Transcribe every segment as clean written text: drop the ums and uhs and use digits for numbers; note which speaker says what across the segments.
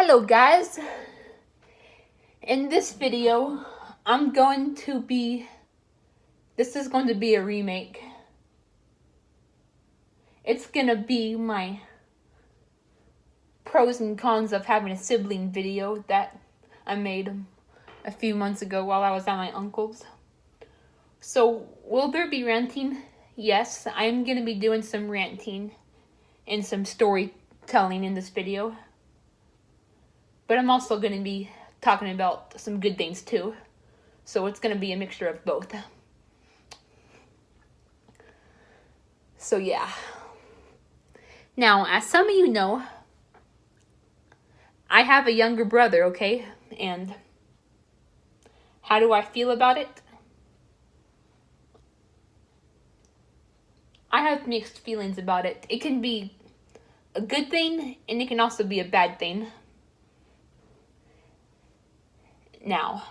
Speaker 1: Hello guys, in this video this is going to be a remake. It's gonna be my pros and cons of having a sibling video that I made a few months ago while I was at my uncle's. So will there be ranting? Yes, I'm gonna be doing some ranting and some storytelling in this video. But I'm also going to be talking about some good things too. So it's going to be a mixture of both. So yeah. Now, as some of you know, I have a younger brother, okay? And how do I feel about it? I have mixed feelings about it. It can be a good thing and it can also be a bad thing. Now,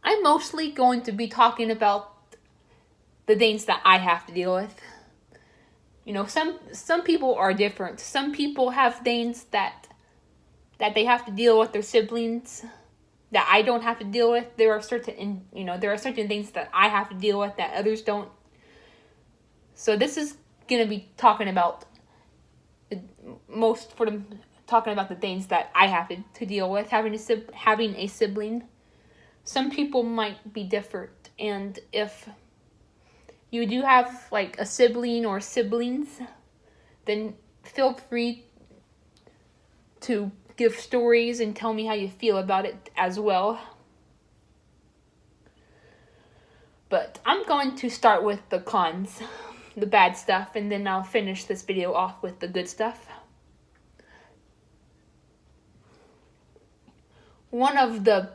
Speaker 1: I'm mostly going to be talking about the things that I have to deal with. You know, some people are different. Some people have things that they have to deal with their siblings that I don't have to deal with. There are certain things that I have to deal with that others don't. So this is going to be talking about talking about the things that I have to deal with having a sibling. Some people might be different, and if you do have like a sibling or siblings, then feel free to give stories and tell me how you feel about it as well. But I'm going to start with the cons, the bad stuff, and then I'll finish this video off with the good stuff. One of the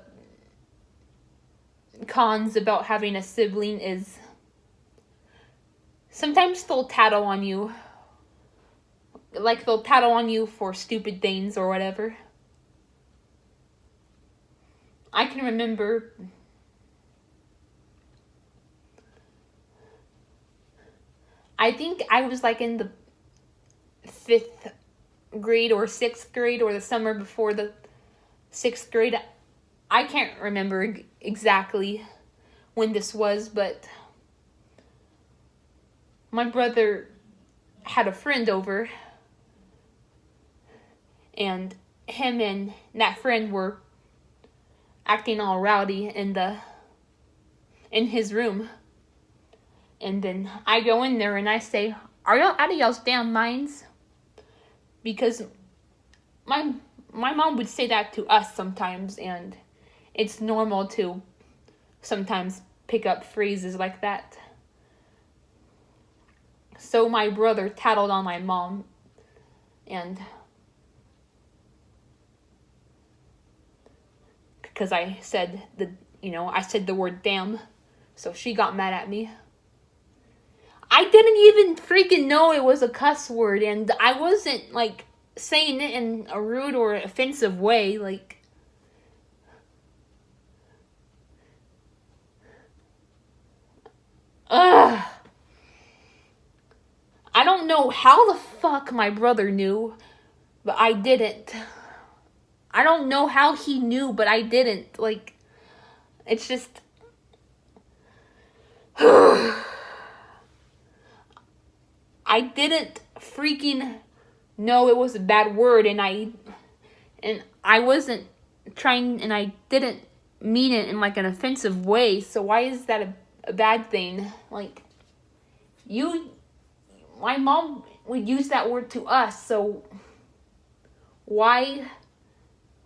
Speaker 1: cons about having a sibling is sometimes they'll tattle on you. Like they'll tattle on you for stupid things or whatever. I can remember I think I was like in the 5th grade or 6th grade or the summer before the 6th grade. I can't remember exactly when this was, but my brother had a friend over, and him and that friend were acting all rowdy in his room. And then I go in there and I say, "Are y'all out of y'all's damn minds?" Because my mom would say that to us sometimes, and it's normal to sometimes pick up phrases like that. So my brother tattled on my mom, and because I said the word damn, so she got mad at me. I didn't even freaking know it was a cuss word, and I wasn't like saying it in a rude or offensive way, like. Ugh. I don't know how the fuck my brother knew, but I didn't. I don't know how he knew, but I didn't. Like, it's just. I didn't freaking know it was a bad word, and I wasn't trying, and I didn't mean it in like an offensive way. So why is that a bad thing? Like, my mom would use that word to us, so why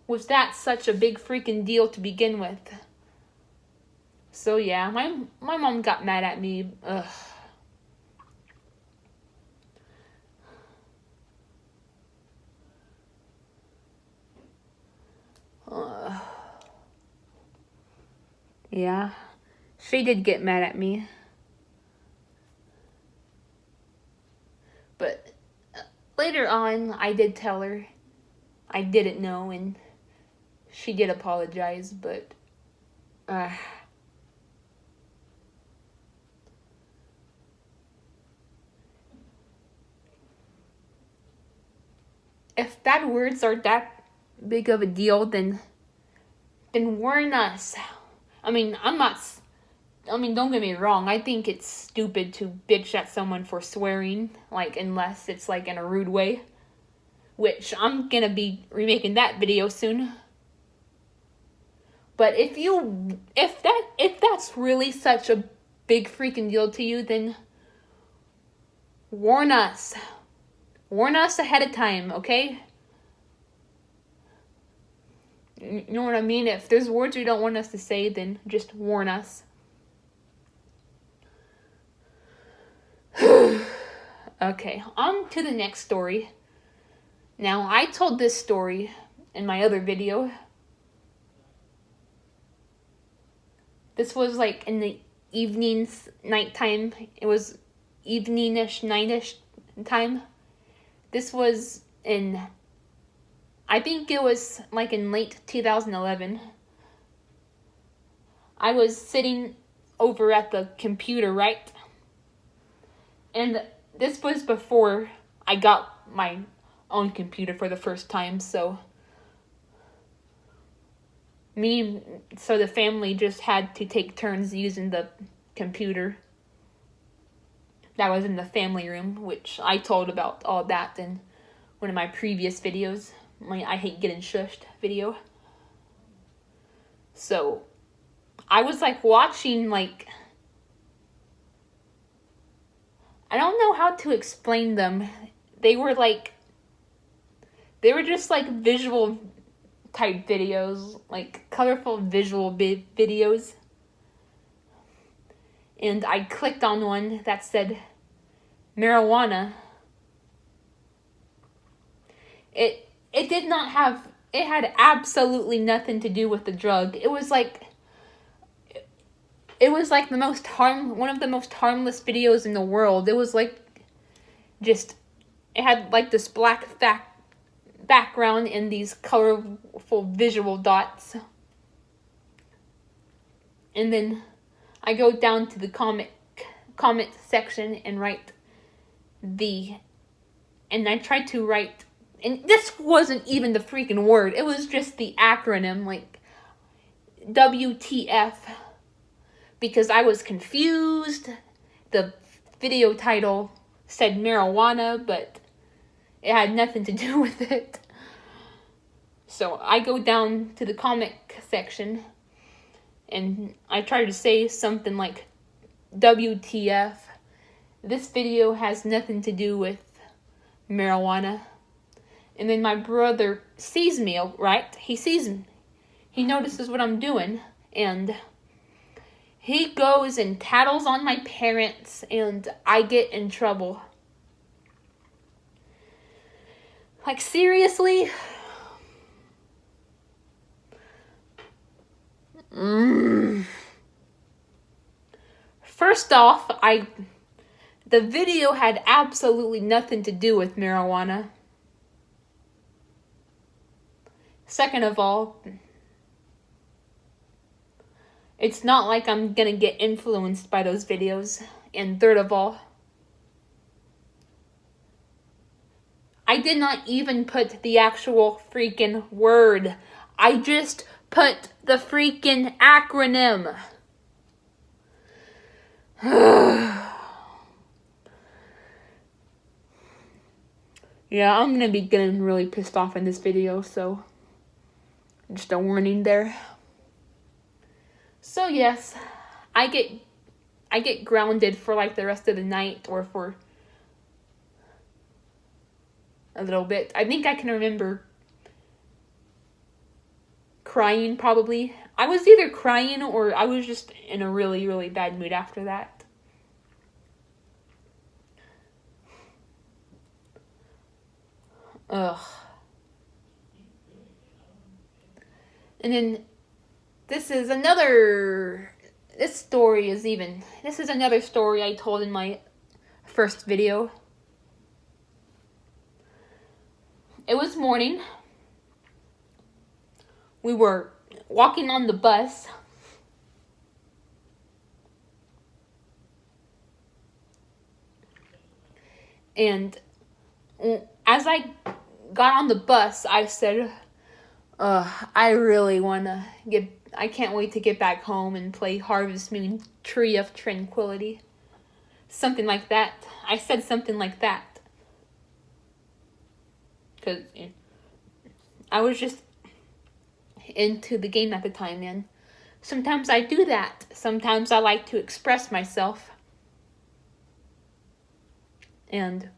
Speaker 1: was that such a big freaking deal to begin with? So yeah, my mom got mad at me. Ugh. Yeah, she did get mad at me. But later on, I did tell her I didn't know, and she did apologize, but if bad words are that big of a deal, then warn us. I mean, don't get me wrong. I think it's stupid to bitch at someone for swearing, like, unless it's, like, in a rude way. Which, I'm gonna be remaking that video soon. But if that's really such a big freaking deal to you, then warn us. Warn us ahead of time, okay? You know what I mean? If there's words you don't want us to say, then just warn us. Okay, on to the next story. Now, I told this story in my other video. This was like in the evenings, nighttime. It was eveningish, nightish time. This was in, I think it was like in late 2011. I was sitting over at the computer, right? And this was before I got my own computer for the first time, so the family just had to take turns using the computer that was in the family room, which I told about all that in one of my previous videos, my I Hate Getting Shushed video. So I was like watching, like, I don't know how to explain them. They were just like visual type videos, like colorful visual videos. And I clicked on one that said marijuana. It had absolutely nothing to do with the drug. It was like one of the most harmless videos in the world. It was like it had like this black background and these colorful visual dots. And then I go down to the comment section and I tried to write, and this wasn't even the freaking word. It was just the acronym, like WTF, because I was confused. The video title said marijuana, but it had nothing to do with it. So I go down to the comic section and I try to say something like, WTF, this video has nothing to do with marijuana. And then my brother sees me, right? He sees me. He notices what I'm doing. And he goes and tattles on my parents, and I get in trouble. Like, seriously? First off, the video had absolutely nothing to do with marijuana. Second of all, it's not like I'm gonna get influenced by those videos. And third of all, I did not even put the actual freaking word. I just put the freaking acronym. Yeah, I'm gonna be getting really pissed off in this video, so just a warning there. So yes, I get grounded for like the rest of the night, or for a little bit. I think I can remember crying, probably. I was either crying or I was just in a really, really bad mood after that. Ugh. And then this is another story I told in my first video. It was morning. We were walking on the bus. And as I got on the bus, I said, I really I can't wait to get back home and play Harvest Moon Tree of Tranquility. Something like that. I said something like that. Because I was just into the game at the time, and sometimes I do that. Sometimes I like to express myself. And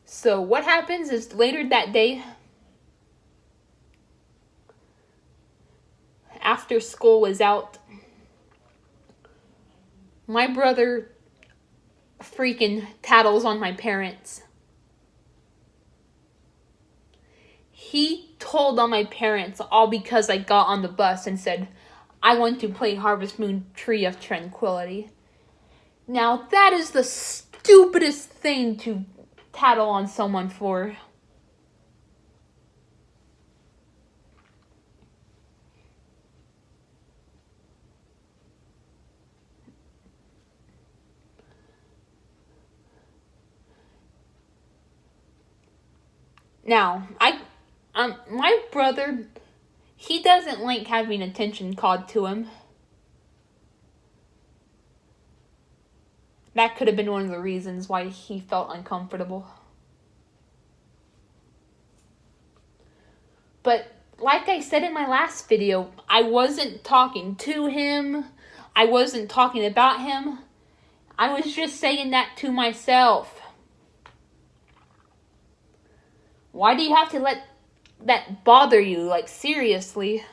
Speaker 1: so what happens is later that day, after school was out, my brother freaking tattles on my parents. He told on my parents all because I got on the bus and said, I want to play Harvest Moon Tree of Tranquility. Now, that is the stupidest thing to tattle on someone for. Now, my brother, he doesn't like having attention called to him. That could have been one of the reasons why he felt uncomfortable. But like I said in my last video, I wasn't talking to him. I wasn't talking about him. I was just saying that to myself. Why do you have to let that bother you? Like, seriously.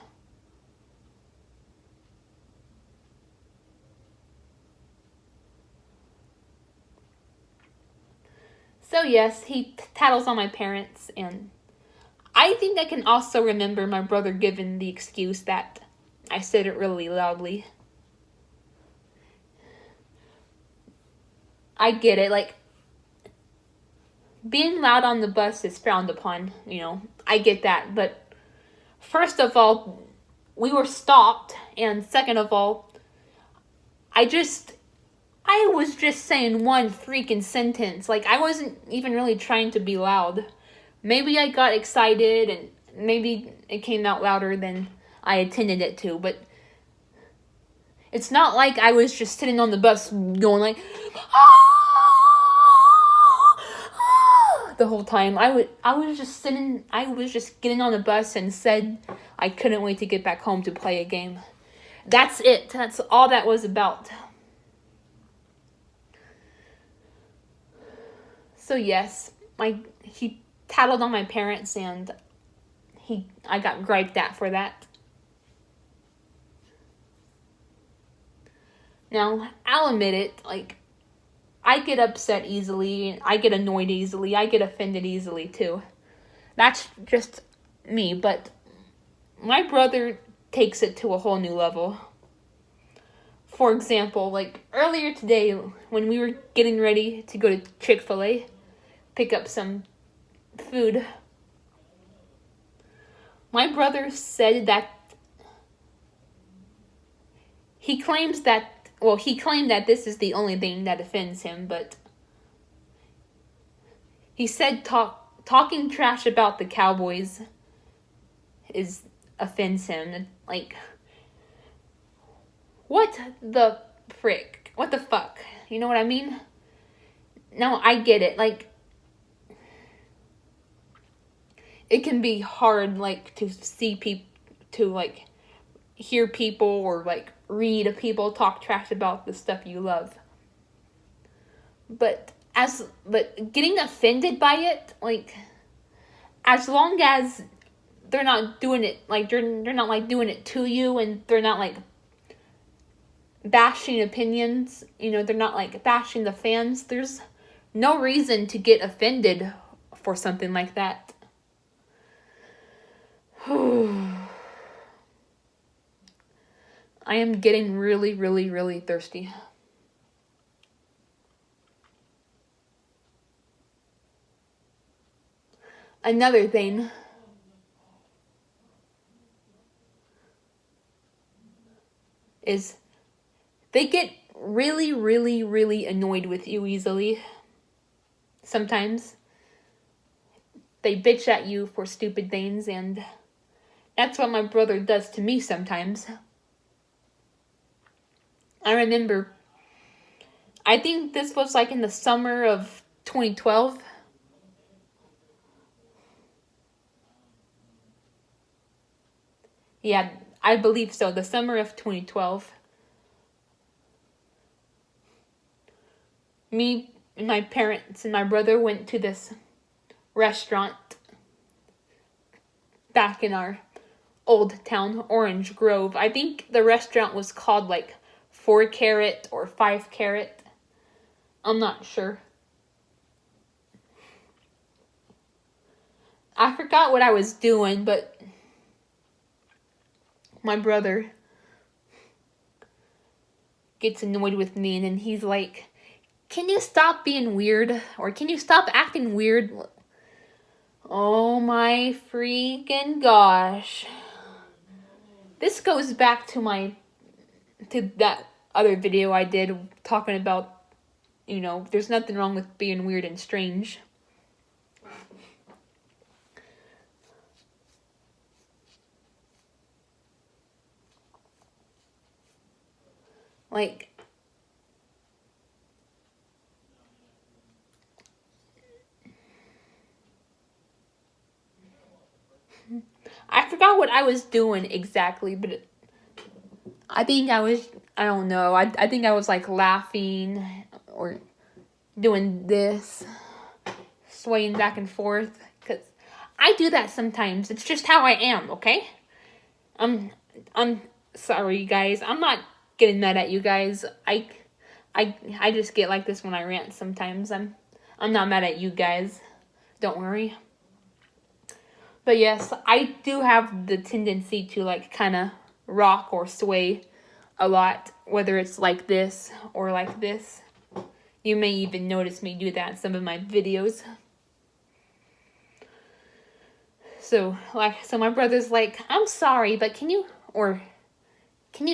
Speaker 1: So yes, he tattles on my parents, and I think I can also remember my brother giving the excuse that I said it really loudly. I get it, like, being loud on the bus is frowned upon, I get that, but first of all, we were stopped, and second of all, I was just saying one freaking sentence. Like, I wasn't even really trying to be loud. Maybe I got excited, and maybe it came out louder than I intended it to, but it's not like I was just sitting on the bus going like, the whole time. I was just getting on the bus and said I couldn't wait to get back home to play a game. That's it. That's all that was about. So yes, he tattled on my parents, and I got griped at for that. Now, I'll admit it, like, I get upset easily, I get annoyed easily, I get offended easily too. That's just me, but my brother takes it to a whole new level. For example, like earlier today when we were getting ready to go to Chick-fil-A, pick up some food, my brother said that he claimed that this is the only thing that offends him, but he said talking trash about the Cowboys offends him. Like, what the frick? What the fuck? You know what I mean? No, I get it. Like, it can be hard, like, to see people, to, like, hear people or, like, read people talk trash about the stuff you love. But getting offended by it, like, as long as they're not doing it, like, they're not, like, doing it to you, and they're not, like, bashing opinions, they're not, like, bashing the fans, there's no reason to get offended for something like that. I am getting really, really, really thirsty. Another thing is they get really, really, really annoyed with you easily. Sometimes they bitch at you for stupid things, and that's what my brother does to me sometimes. I remember, I think this was like in the summer of 2012. Yeah, I believe so. The summer of 2012. Me and my parents and my brother went to this restaurant back in our old town, Orange Grove. I think the restaurant was called like 4 Carat or 5 Carat. I'm not sure. I forgot what I was doing, but my brother gets annoyed with me, and then he's like, "Can you stop being weird? Or can you stop acting weird?" Oh my freaking gosh. This goes back to that other video I did talking about, there's nothing wrong with being weird and strange. Like, I forgot what I was doing exactly, but I think I don't know, I think I was like laughing or doing this, swaying back and forth, because I do that sometimes. It's just how I am, okay? I'm sorry, guys. I'm not getting mad at you guys. I just get like this when I rant sometimes. I'm not mad at you guys. Don't worry. But yes, I do have the tendency to like kind of rock or sway a lot, whether it's like this or like this. You may even notice me do that in some of my videos. So my brother's like, "I'm sorry, but can you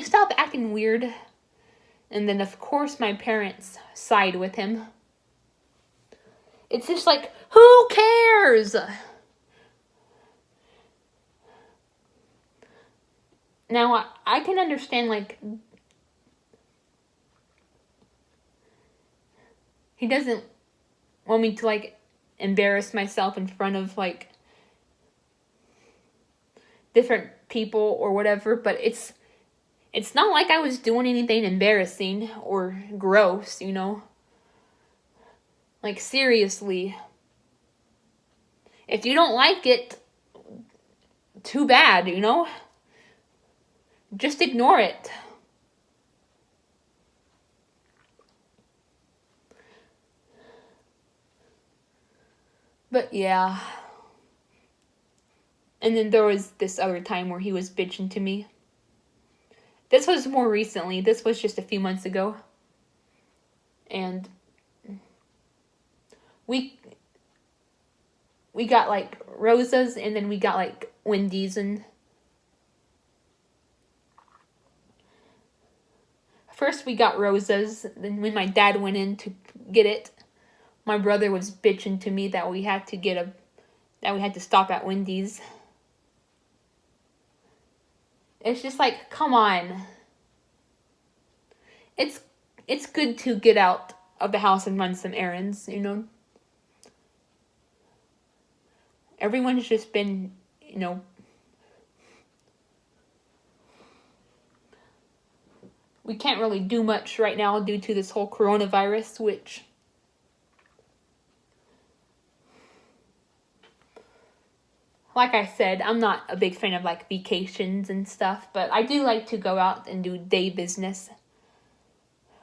Speaker 1: stop acting weird?" And then of course my parents side with him. It's just like, who cares? Now, I can understand, like, he doesn't want me to, like, embarrass myself in front of, like, different people or whatever, but it's not like I was doing anything embarrassing or gross, Like, seriously. If you don't like it, too bad, Just ignore it. But yeah. And then there was this other time where he was bitching to me. This was more recently. This was just a few months ago. And we got like Rosa's, and then we got like Wendy's, and first we got Rosa's. Then when my dad went in to get it, my brother was bitching to me that we had to stop at Wendy's. It's just like, come on. It's good to get out of the house and run some errands, Everyone's just been, we can't really do much right now due to this whole coronavirus, which like I said, I'm not a big fan of like vacations and stuff, but I do like to go out and do day business,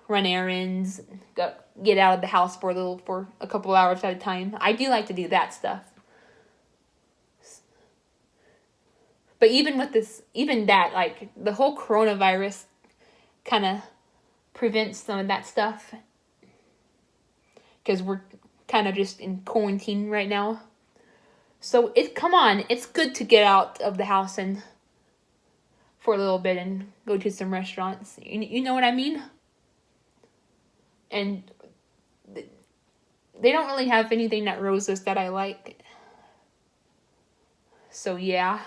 Speaker 1: run errands, get out of the house for a couple hours at a time. I do like to do that stuff. But even that, like the whole coronavirus kind of prevents some of that stuff, because we're kind of just in quarantine right now. So come on, it's good to get out of the house and for a little bit and go to some restaurants. You know what I mean? And they don't really have anything that roses that I like. So yeah.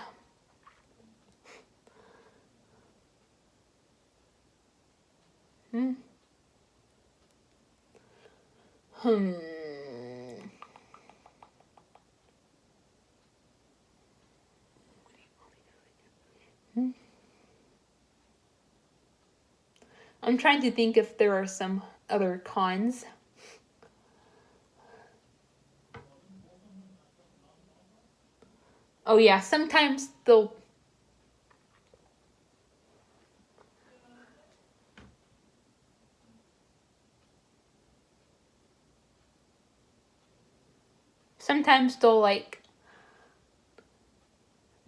Speaker 1: Hmm. Hmm. I'm trying to think if there are some other cons. Oh yeah, sometimes they'll like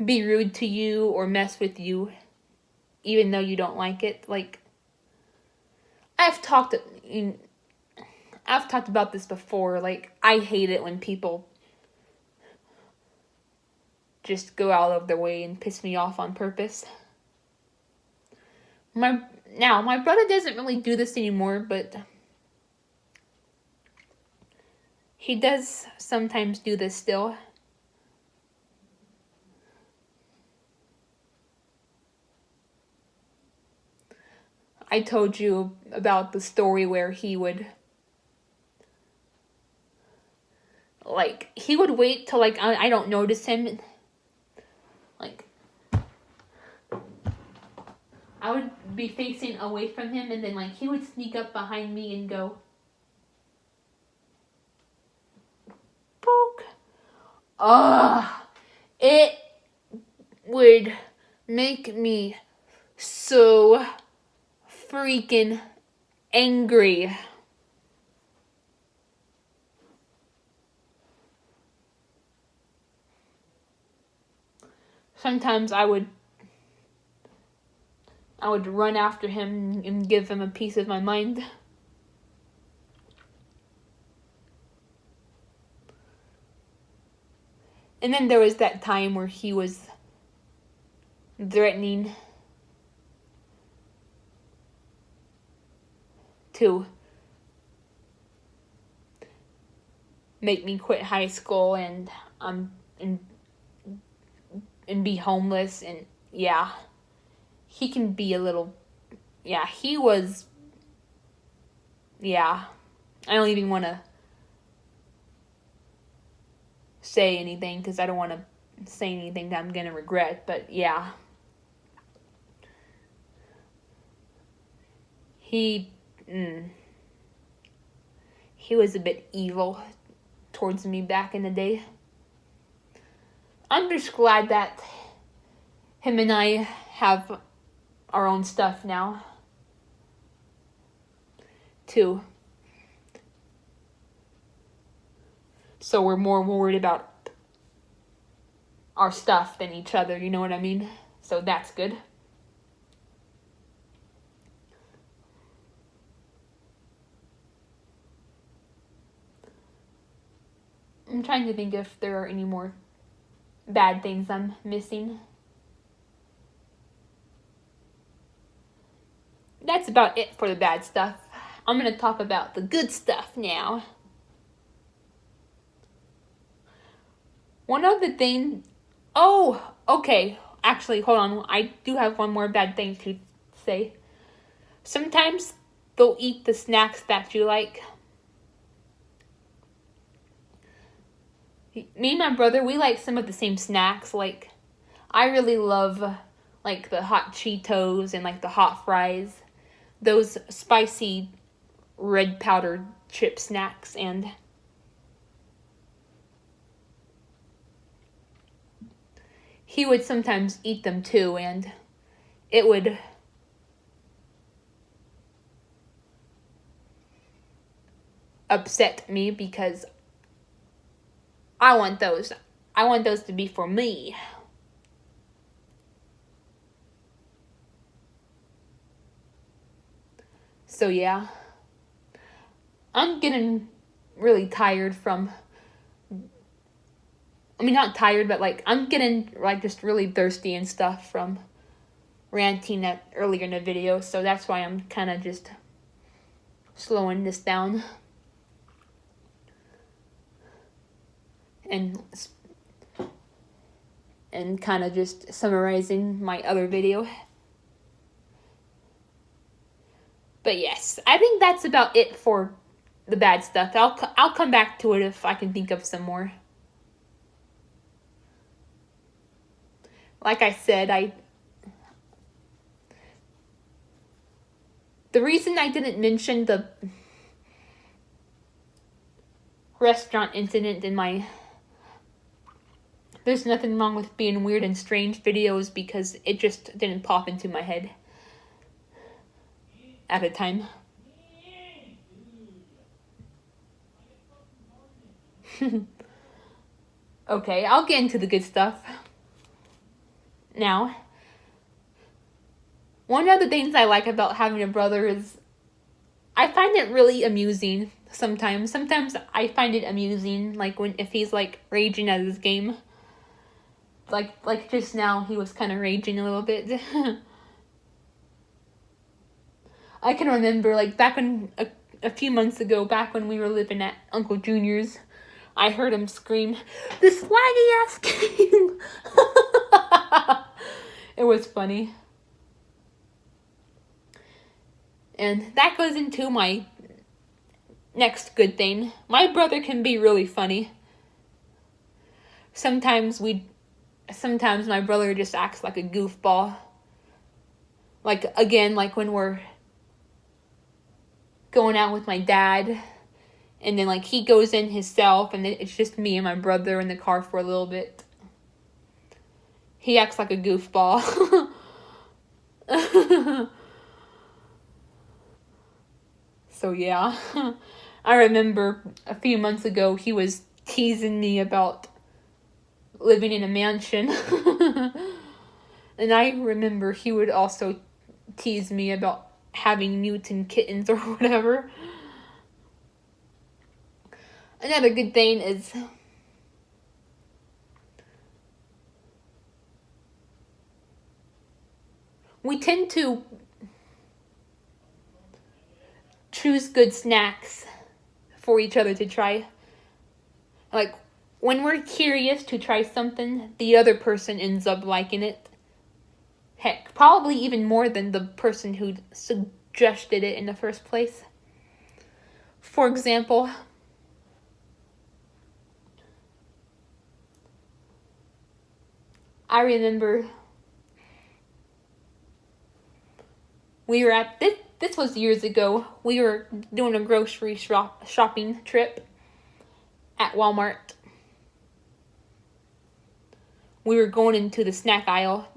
Speaker 1: be rude to you or mess with you even though you don't like it. Like I've talked I've talked about this before. Like I hate it when people just go out of their way and piss me off on purpose. My brother doesn't really do this anymore, but he does sometimes do this still. I told you about the story where he would wait till like I don't notice him. Like I would be facing away from him, and then like he would sneak up behind me and go, poke. It would make me so freaking angry. Sometimes I would run after him and give him a piece of my mind. And then there was that time where he was threatening to make me quit high school and and be homeless, and yeah, he can be a little, yeah, he was, yeah, I don't even want to say anything because I don't want to say anything that I'm going to regret, but yeah. He was a bit evil towards me back in the day. I'm just glad that him and I have our own stuff now, too. So we're more worried about our stuff than each other, you know what I mean? So that's good. I'm trying to think if there are any more bad things I'm missing. That's about it for the bad stuff. I'm going to talk about the good stuff now. One of the things... Oh, okay. Actually, hold on. I do have one more bad thing to say. Sometimes they'll eat the snacks that you like. Me and my brother, we like some of the same snacks. Like, I really love, like, the hot Cheetos and, like, the hot fries. Those spicy red powdered chip snacks, and he would sometimes eat them too, and it would upset me because I want those to be for me. So yeah, I'm getting really tired from, I mean, not tired, but like I'm getting like just really thirsty and stuff from ranting earlier in the video. So that's why I'm kind of just slowing this down and kind of just summarizing my other video. But yes, I think that's about it for the bad stuff. I'll come back to it if I can think of some more. Like I said, the reason I didn't mention the restaurant incident in my "There's Nothing Wrong with Being Weird and Strange" videos, because it just didn't pop into my head at the time. Okay, I'll get into the good stuff now. One of the things I like about having a brother is I find it really amusing sometimes. Sometimes I find it amusing, like if he's like raging at his game. Like just now, he was kind of raging a little bit. I can remember, like, back when a few months ago, back when we were living at Uncle Junior's, I heard him scream, "This laggy ass game!" It was funny. And that goes into my next good thing. My brother can be really funny. Sometimes my brother just acts like a goofball. Like, again, like when we're going out with my dad, and then like he goes in himself, and then it's just me and my brother in the car for a little bit. He acts like a goofball. So yeah, I remember a few months ago he was teasing me about living in a mansion. And I remember he would also tease me about having mutant kittens or whatever. Another good thing is we tend to choose good snacks for each other to try. Like, when we're curious to try something, the other person ends up liking it. Heck, probably even more than the person who suggested it in the first place. For example, I remember we were at this was years ago. We were doing a grocery shopping trip at Walmart. We were going into the snack aisle,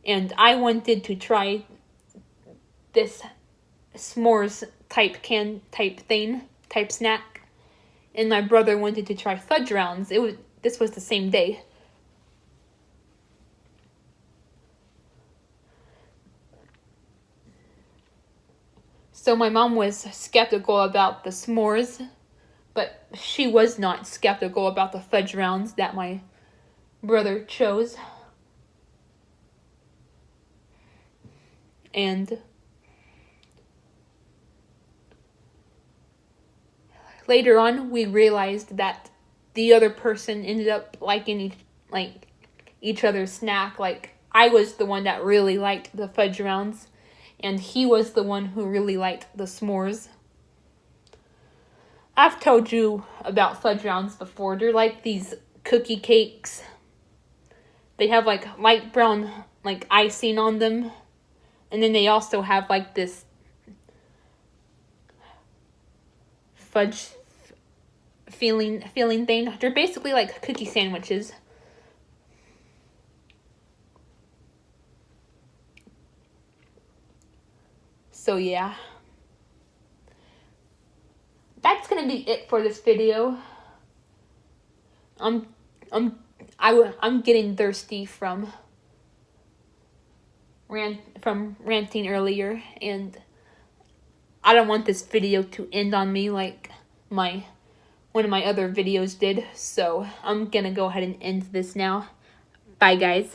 Speaker 1: and I wanted to try this s'mores type snack, and my brother wanted to try fudge rounds. This was the same day. So my mom was skeptical about the s'mores, but she was not skeptical about the fudge rounds that my brother chose. And later on, we realized that the other person ended up liking each other's snack. Like, I was the one that really liked the fudge rounds, and he was the one who really liked the s'mores. I've told you about fudge rounds before. They're like these cookie cakes. They have like light brown like icing on them. And then they also have like this fudge feeling thing. They're basically like cookie sandwiches. So yeah, that's gonna be it for this video. I'm getting thirsty from ranting earlier, and I don't want this video to end on me like one of my other videos did. So I'm gonna go ahead and end this now. Bye, guys.